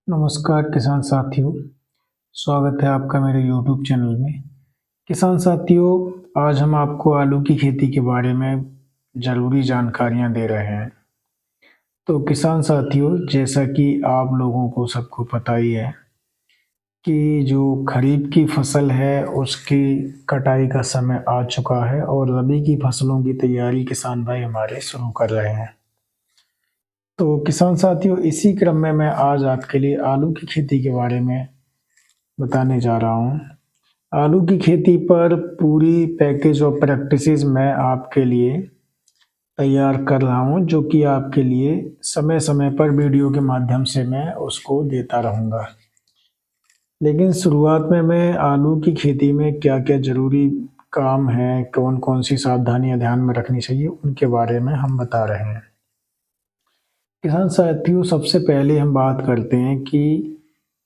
नमस्कार किसान साथियों, स्वागत है आपका मेरे YouTube चैनल में। किसान साथियों, आज हम आपको आलू की खेती के बारे में ज़रूरी जानकारियाँ दे रहे हैं। तो किसान साथियों, जैसा कि आप लोगों को सबको पता ही है कि जो खरीफ की फसल है उसकी कटाई का समय आ चुका है और रबी की फसलों की तैयारी किसान भाई हमारे शुरू कर रहे हैं। तो किसान साथियों, इसी क्रम में मैं आज आपके लिए आलू की खेती के बारे में बताने जा रहा हूँ। आलू की खेती पर पूरी पैकेज ऑफ प्रैक्टिसेस मैं आपके लिए तैयार कर रहा हूँ, जो कि आपके लिए समय समय पर वीडियो के माध्यम से मैं उसको देता रहूँगा। लेकिन शुरुआत में मैं आलू की खेती में क्या क्या ज़रूरी काम है, कौन कौन सी सावधानियाँ ध्यान में रखनी चाहिए, उनके बारे में हम बता रहे हैं। किसान साथियों, सबसे पहले हम बात करते हैं कि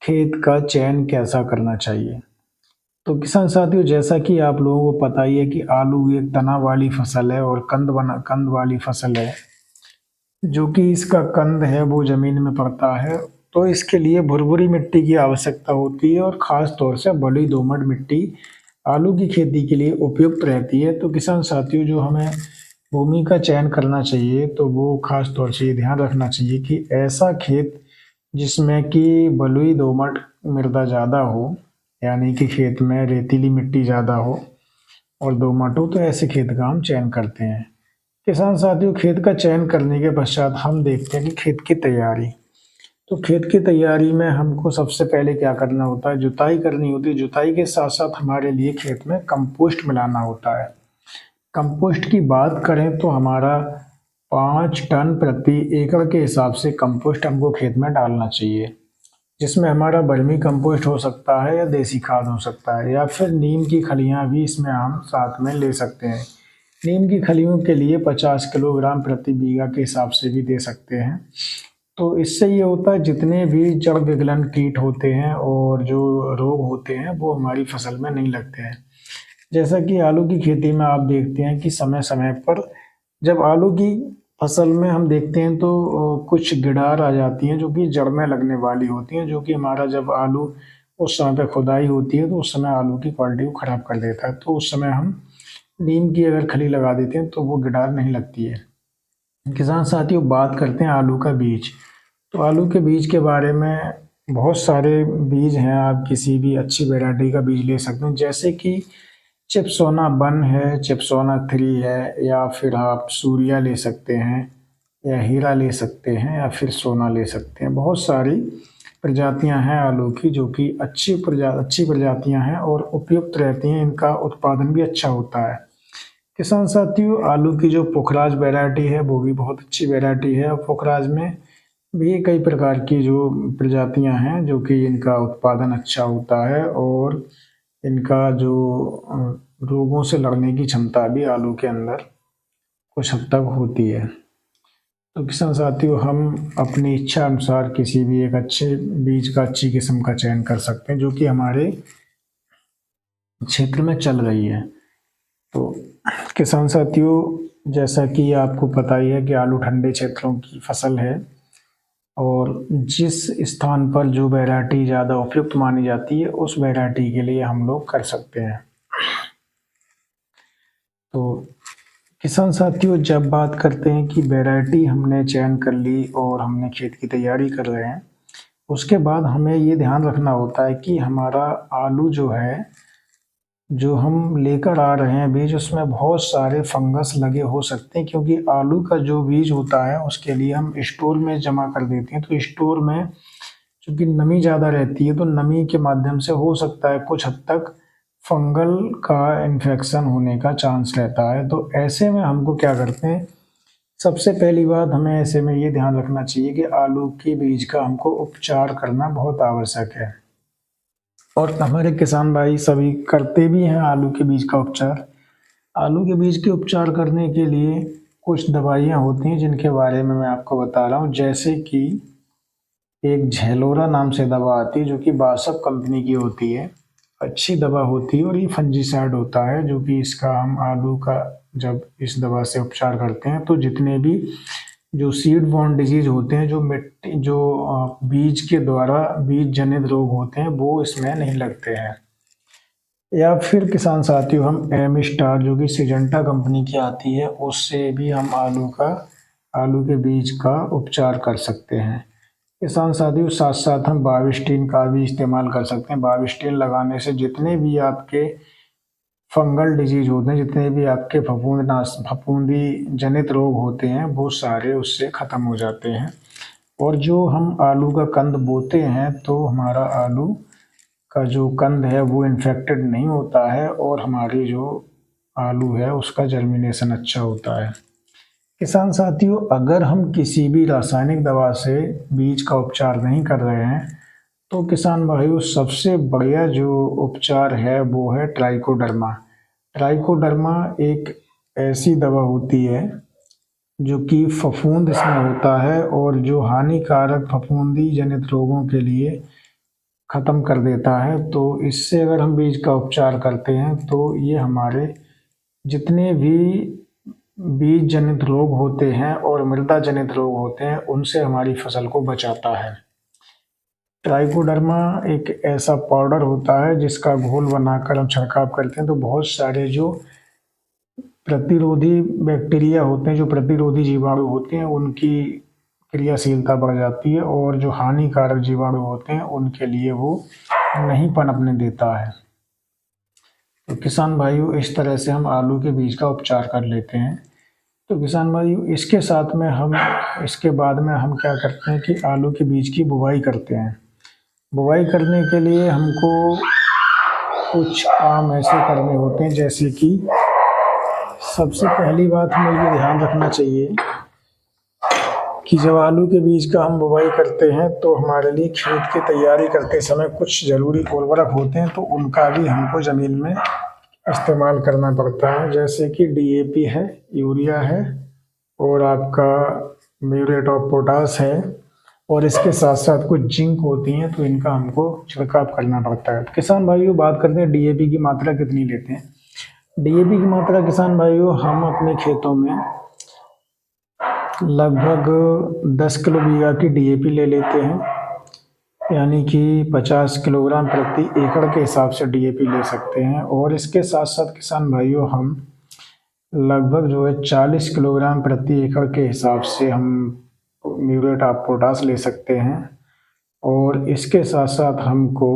खेत का चयन कैसा करना चाहिए। तो किसान साथियों, जैसा कि आप लोगों को पता ही है कि आलू एक तना वाली फसल है और कंद वाली फसल है, जो कि इसका कंद है वो ज़मीन में पड़ता है। तो इसके लिए भुरभुरी मिट्टी की आवश्यकता होती है और ख़ास तौर से बलुई दोमट मिट्टी आलू की खेती के लिए उपयुक्त रहती है। तो किसान साथियों, जो हमें भूमि का चयन करना चाहिए तो वो ख़ास तौर से ये ध्यान रखना चाहिए कि ऐसा खेत जिसमें कि बलुई दोमट मृदा ज़्यादा हो, यानी कि खेत में रेतीली मिट्टी ज़्यादा हो और दोमट हो, तो ऐसे खेत का हम चयन करते हैं। किसान साथियों, खेत का चयन करने के पश्चात हम देखते हैं कि खेत की तैयारी। तो खेत की तैयारी में हमको सबसे पहले क्या करना होता है, जुताई करनी होती है। जुताई के साथ साथ हमारे लिए खेत में कंपोस्ट मिलाना होता है। कंपोस्ट की बात करें तो हमारा 5 टन प्रति एकड़ के हिसाब से कंपोस्ट हमको खेत में डालना चाहिए, जिसमें हमारा वर्मी कंपोस्ट हो सकता है या देसी खाद हो सकता है, या फिर नीम की खलियां भी इसमें हम साथ में ले सकते हैं। नीम की खलियों के लिए 50 किलोग्राम प्रति बीघा के हिसाब से भी दे सकते हैं। तो इससे ये होता है, जितने भी जड़ विगलन कीट होते हैं और जो रोग होते हैं वो हमारी फसल में नहीं लगते हैं। जैसा कि आलू की खेती में आप देखते हैं कि समय समय पर जब आलू की फसल में हम देखते हैं तो कुछ गिडार आ जाती हैं, जो कि जड़ में लगने वाली होती हैं, जो कि हमारा जब आलू उस समय पे खुदाई होती है तो उस समय आलू की क्वालिटी को ख़राब कर देता है। तो उस समय हम नीम की अगर खली लगा देते हैं तो वो गिडार नहीं लगती है। किसान साथियों, बात करते हैं आलू का बीज। तो आलू के बीज के बारे में बहुत सारे बीज हैं, आप किसी भी अच्छी वैरायटी का बीज ले सकते हैं, जैसे कि चिप्सोना 1 है, चिप्सोना 3 है, या फिर आप सूर्या ले सकते हैं, या हीरा ले सकते हैं, या फिर सोना ले सकते हैं। बहुत सारी प्रजातियां हैं आलू की, जो कि अच्छी प्रजातियां हैं और उपयुक्त रहती हैं, इनका उत्पादन भी अच्छा होता है। किसान साथियों, आलू की जो पुखराज वैरायटी है वो भी बहुत अच्छी वैरायटी है। और पुखराज में भी कई प्रकार की जो प्रजातियां हैं, जो कि इनका उत्पादन अच्छा होता है और इनका जो रोगों से लड़ने की क्षमता भी आलू के अंदर कुछ हद तक होती है। तो किसान साथियों, हम अपनी इच्छा अनुसार किसी भी एक अच्छे बीज का, अच्छी किस्म का चयन कर सकते हैं, जो कि हमारे क्षेत्र में चल रही है। तो किसान साथियों, जैसा कि आपको पता ही है कि आलू ठंडे क्षेत्रों की फसल है और जिस स्थान पर जो वैरायटी ज़्यादा उपयुक्त मानी जाती है उस वैरायटी के लिए हम लोग कर सकते हैं। तो किसान साथियों, जब बात करते हैं कि वैरायटी हमने चयन कर ली और हमने खेत की तैयारी कर रहे हैं, उसके बाद हमें ये ध्यान रखना होता है कि हमारा आलू जो है, जो हम लेकर आ रहे हैं बीज, उसमें बहुत सारे फंगस लगे हो सकते हैं, क्योंकि आलू का जो बीज होता है उसके लिए हम स्टोर में जमा कर देते हैं। तो स्टोर में चूँकि नमी ज़्यादा रहती है, तो नमी के माध्यम से हो सकता है कुछ हद तक फंगल का इन्फेक्शन होने का चांस रहता है। तो ऐसे में हमको क्या करते हैं, सबसे पहली बात हमें ऐसे में ये ध्यान रखना चाहिए कि आलू के बीज का हमको उपचार करना बहुत आवश्यक है, और हमारे किसान भाई सभी करते भी हैं आलू के बीज का उपचार। आलू के बीज के उपचार करने के लिए कुछ दवाइयाँ होती हैं, जिनके बारे में मैं आपको बता रहा हूँ। जैसे कि एक झेलोरा नाम से दवा आती है, जो कि बासफ कंपनी की होती है, अच्छी दवा होती है और ये फंजीसाइड होता है, जो कि इसका हम आलू का जब इस दवा से उपचार करते हैं तो जितने भी जो सीड बॉर्न डिजीज होते हैं, जो मिट्टी जो बीज के द्वारा बीज जनित रोग होते हैं, वो इसमें नहीं लगते हैं। या फिर किसान साथियों, हम एम स्टार जो कि सिजेंटा कंपनी की आती है, उससे भी हम आलू के बीज का उपचार कर सकते हैं। किसान साथियों, साथ साथ हम बाविस्टीन का भी इस्तेमाल कर सकते हैं। बाविस्टीन लगाने से जितने भी आपके फंगल डिजीज होते हैं, जितने भी आपके फफूंदी जनित रोग होते हैं, वो सारे उससे ख़त्म हो जाते हैं। और जो हम आलू का कंद बोते हैं, तो हमारा आलू का जो कंद है वो इन्फेक्टेड नहीं होता है, और हमारी जो आलू है उसका जर्मिनेशन अच्छा होता है। किसान साथियों, अगर हम किसी भी रासायनिक दवा से बीज का उपचार नहीं कर रहे हैं, तो किसान भाइयों, सबसे बढ़िया जो उपचार है वो है ट्राइकोडर्मा। ट्राइकोडर्मा एक ऐसी दवा होती है जो कि फफूंद इसमें होता है, और जो हानिकारक फफूंदी जनित रोगों के लिए ख़त्म कर देता है। तो इससे अगर हम बीज का उपचार करते हैं, तो ये हमारे जितने भी बीज जनित रोग होते हैं और मृदा जनित रोग होते हैं, उनसे हमारी फसल को बचाता है। ट्राइकोडर्मा एक ऐसा पाउडर होता है जिसका घोल बनाकर हम छिड़काव करते हैं, तो बहुत सारे जो प्रतिरोधी बैक्टीरिया होते हैं, जो प्रतिरोधी जीवाणु होते हैं, उनकी क्रियाशीलता बढ़ जाती है, और जो हानिकारक जीवाणु होते हैं उनके लिए वो नहीं पनपने देता है। तो किसान भाइयों, इस तरह से हम आलू के बीज का उपचार कर लेते हैं। तो किसान भाइयों, इसके बाद में हम क्या करते हैं कि आलू के बीज की बुवाई करते हैं। बुवाई करने के लिए हमको कुछ काम ऐसे करने होते हैं, जैसे कि सबसे पहली बात हमें ये ध्यान रखना चाहिए कि जब आलू के बीज का हम बुवाई करते हैं, तो हमारे लिए खेत की तैयारी करते समय कुछ ज़रूरी उर्वरक होते हैं, तो उनका भी हमको ज़मीन में इस्तेमाल करना पड़ता है। जैसे कि डीएपी है, यूरिया है, और आपका म्यूरेट ऑफ पोटास है, और इसके साथ साथ कुछ जिंक होती हैं, तो इनका हमको छिड़काव करना पड़ता है। तो किसान भाइयों, बात करते हैं डीएपी की मात्रा कितनी लेते हैं। डीएपी की मात्रा किसान भाइयों, हम अपने खेतों में लगभग 10 किलो बीघा की डीएपी ले लेते हैं, यानी कि 50 किलोग्राम प्रति एकड़ के हिसाब से डीएपी ले सकते हैं। और इसके साथ साथ किसान भाइयों, हम लगभग जो है 40 किलोग्राम प्रति एकड़ के हिसाब से हम म्यूरेट ऑफ पोटास ले सकते हैं। और इसके साथ साथ हमको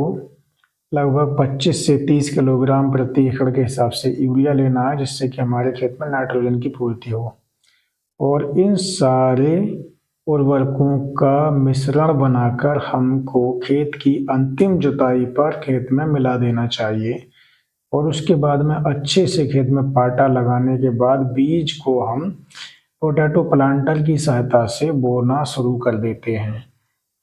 लगभग 25 से 30 किलोग्राम प्रति एकड़ के हिसाब से यूरिया लेना है, जिससे कि हमारे खेत में नाइट्रोजन की पूर्ति हो। और इन सारे उर्वरकों का मिश्रण बनाकर हमको खेत की अंतिम जुताई पर खेत में मिला देना चाहिए। और उसके बाद में अच्छे से खेत में पाटा लगाने के बाद बीज को हम पोटैटो प्लांटर की सहायता से बोना शुरू कर देते हैं।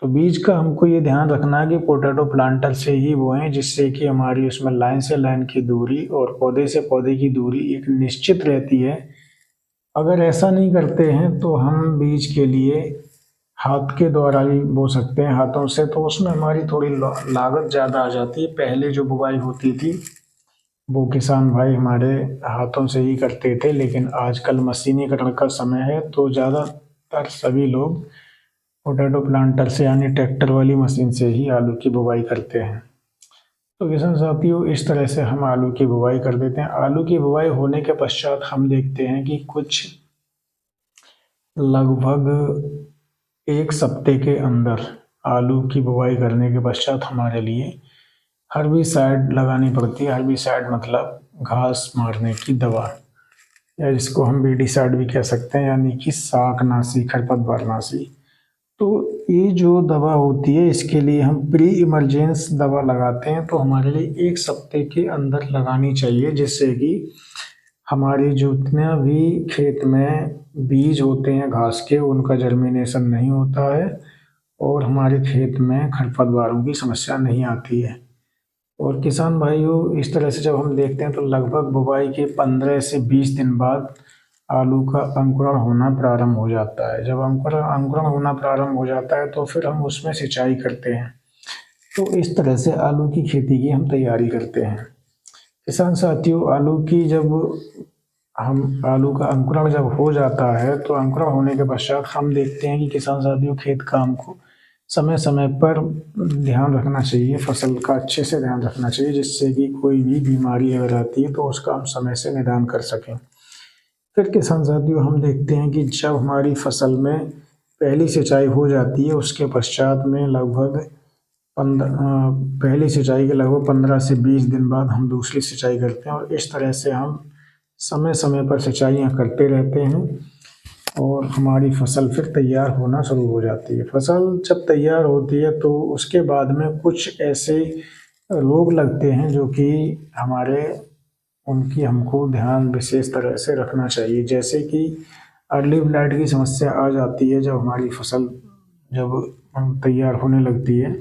तो बीज का हमको ये ध्यान रखना है कि पोटैटो प्लांटर से ही बोएं, जिससे कि हमारी उसमें लाइन से लाइन की दूरी और पौधे से पौधे की दूरी एक निश्चित रहती है। अगर ऐसा नहीं करते हैं, तो हम बीज के लिए हाथ के द्वारा भी बो सकते हैं, हाथों से, तो उसमें हमारी थोड़ी लागत ज़्यादा आ जाती है। पहले जो बुवाई होती थी वो किसान भाई हमारे हाथों से ही करते थे, लेकिन आजकल मशीनीकरण का समय है, तो ज़्यादातर सभी लोग पोटैटो प्लांटर से, यानी ट्रैक्टर वाली मशीन से ही आलू की बुवाई करते हैं। तो किसान साथियों, इस तरह से हम आलू की बुवाई कर देते हैं। आलू की बुवाई होने के पश्चात हम देखते हैं कि कुछ लगभग 1 सप्ते के अंदर आलू की बुवाई करने के पश्चात हमारे लिए हर्बिसाइड लगानी पड़ती है। हर्बिसाइड मतलब घास मारने की दवा, या जिसको हम वीडीसाइड भी कह सकते हैं, यानी कि शाकनाशी, खरपतवारनाशी। तो ये जो दवा होती है, इसके लिए हम प्री इमरजेंस दवा लगाते हैं, तो हमारे लिए 1 सप्ते के अंदर लगानी चाहिए, जिससे कि हमारे जितना भी खेत में बीज होते हैं घास के, उनका जर्मिनेशन नहीं होता है, और हमारे खेत में खरपतवारों की समस्या नहीं आती है। और किसान भाइयों, इस तरह से जब हम देखते हैं, तो लगभग बुवाई के 15 से 20 दिन बाद आलू का अंकुरण होना प्रारंभ हो जाता है। जब अंकुरण होना प्रारंभ हो जाता है, तो फिर हम उसमें सिंचाई करते हैं। तो इस तरह से आलू की खेती की हम तैयारी करते हैं। किसान साथियों, आलू की जब हम आलू का अंकुरण जब हो जाता है तो अंकुरण होने के पश्चात हम देखते हैं कि किसान साथियों खेत का हमको समय समय पर ध्यान रखना चाहिए, फसल का अच्छे से ध्यान रखना चाहिए, जिससे कि कोई भी बीमारी अगर आती है तो उसका हम समय से निदान कर सकें। फिर किसान साथियों हम देखते हैं कि जब हमारी फसल में पहली सिंचाई हो जाती है उसके पश्चात में लगभग पहली सिंचाई के लगभग 15 से 20 दिन बाद हम दूसरी सिंचाई करते हैं और इस तरह से हम समय समय पर सिंचाइयाँ करते रहते हैं और हमारी फसल फिर तैयार होना शुरू हो जाती है। फसल जब तैयार होती है तो उसके बाद में कुछ ऐसे रोग लगते हैं जो कि हमारे उनकी हमको ध्यान विशेष तरह से रखना चाहिए, जैसे कि अर्ली ब्लाइट की समस्या आ जाती है जब हमारी फसल जब तैयार होने लगती है।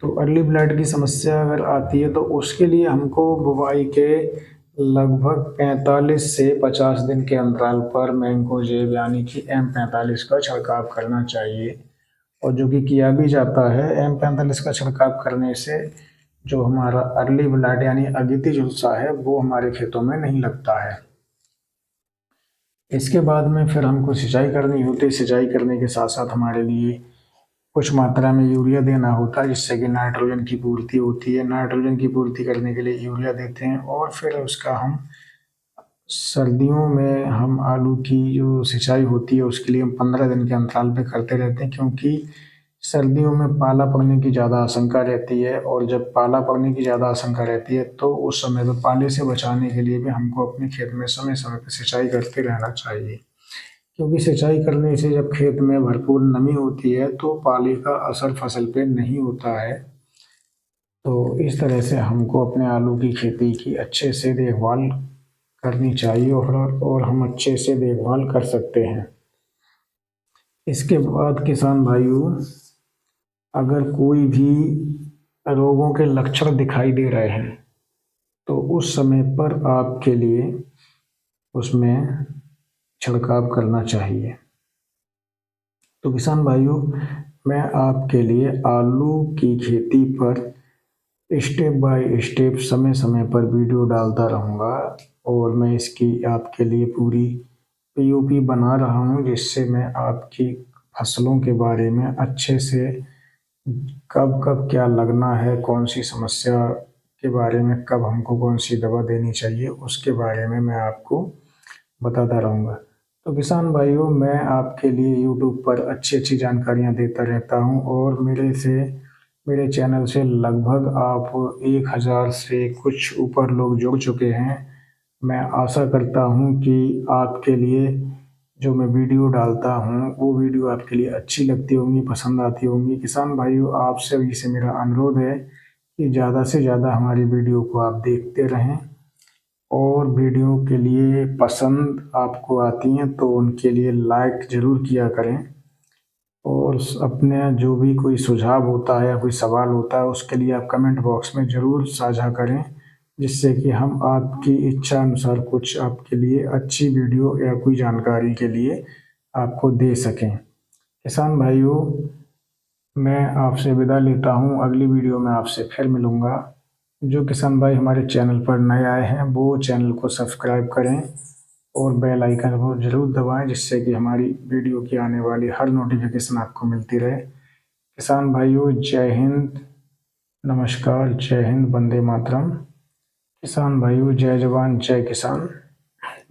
तो अर्ली ब्लाइट की समस्या अगर आती है तो उसके लिए हमको बुवाई के लगभग 45 से 50 दिन के अंतराल पर मैंकोजेब यानी कि M45 का छिड़काव करना चाहिए, और जो कि किया भी जाता है। M45 का छिड़काव करने से जो हमारा अर्ली ब्लाइट यानी अगिती झुलसा है वो हमारे खेतों में नहीं लगता है। इसके बाद में फिर हमको सिंचाई करनी होती है। सिंचाई करने के साथ साथ हमारे लिए कुछ मात्रा में यूरिया देना होता है, जिससे कि नाइट्रोजन की पूर्ति होती है। नाइट्रोजन की पूर्ति करने के लिए यूरिया देते हैं और फिर उसका हम सर्दियों में हम आलू की जो सिंचाई होती है उसके लिए हम 15 दिन के अंतराल पे करते रहते हैं, क्योंकि सर्दियों में पाला पड़ने की ज़्यादा आशंका रहती है, और जब पाला पड़ने की ज़्यादा आशंका रहती है तो उस समय पर पाले से बचाने के लिए भी हमको अपने खेत में समय समय पर सिंचाई करते रहना चाहिए, क्योंकि सिंचाई करने से जब खेत में भरपूर नमी होती है तो पाले का असर फसल पे नहीं होता है। तो इस तरह से हमको अपने आलू की खेती की अच्छे से देखभाल करनी चाहिए और हम अच्छे से देखभाल कर सकते हैं। इसके बाद किसान भाइयों, अगर कोई भी रोगों के लक्षण दिखाई दे रहे हैं तो उस समय पर आपके लिए उसमें छिड़काव करना चाहिए। तो किसान भाइयों, मैं आपके लिए आलू की खेती पर स्टेप बाय स्टेप समय समय पर वीडियो डालता रहूँगा, और मैं इसकी आपके लिए पूरी पीओपी बना रहा हूँ, जिससे मैं आपकी फसलों के बारे में अच्छे से कब कब क्या लगना है, कौन सी समस्या के बारे में कब हमको कौन सी दवा देनी चाहिए, उसके बारे में मैं आपको बताता रहूँगा। तो किसान भाइयों, मैं आपके लिए यूट्यूब पर अच्छी अच्छी जानकारियाँ देता रहता हूँ, और मेरे चैनल से लगभग आप 1000 से कुछ ऊपर लोग जुड़ चुके हैं। मैं आशा करता हूँ कि आपके लिए जो मैं वीडियो डालता हूँ वो वीडियो आपके लिए अच्छी लगती होंगी, पसंद आती होंगी। किसान भाइयों, आप सभी से मेरा अनुरोध है कि ज़्यादा से ज़्यादा हमारी वीडियो को आप देखते रहें, और वीडियो के लिए पसंद आपको आती हैं तो उनके लिए लाइक ज़रूर किया करें, और अपने जो भी कोई सुझाव होता है या कोई सवाल होता है उसके लिए आप कमेंट बॉक्स में ज़रूर साझा करें, जिससे कि हम आपकी इच्छा अनुसार कुछ आपके लिए अच्छी वीडियो या कोई जानकारी के लिए आपको दे सकें। किसान भाइयों, मैं आपसे विदा लेता हूँ, अगली वीडियो में आपसे फिर मिलूँगा। जो किसान भाई हमारे चैनल पर नए आए हैं वो चैनल को सब्सक्राइब करें और बेल आइकन को ज़रूर दबाएं, जिससे कि हमारी वीडियो की आने वाली हर नोटिफिकेशन आपको मिलती रहे। किसान भाइयों, जय हिंद, नमस्कार, जय हिंद, वंदे मातरम। किसान भाइयों, जय जवान जय किसान,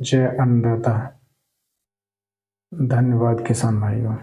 जय अन्नदाता। धन्यवाद किसान भाइयों।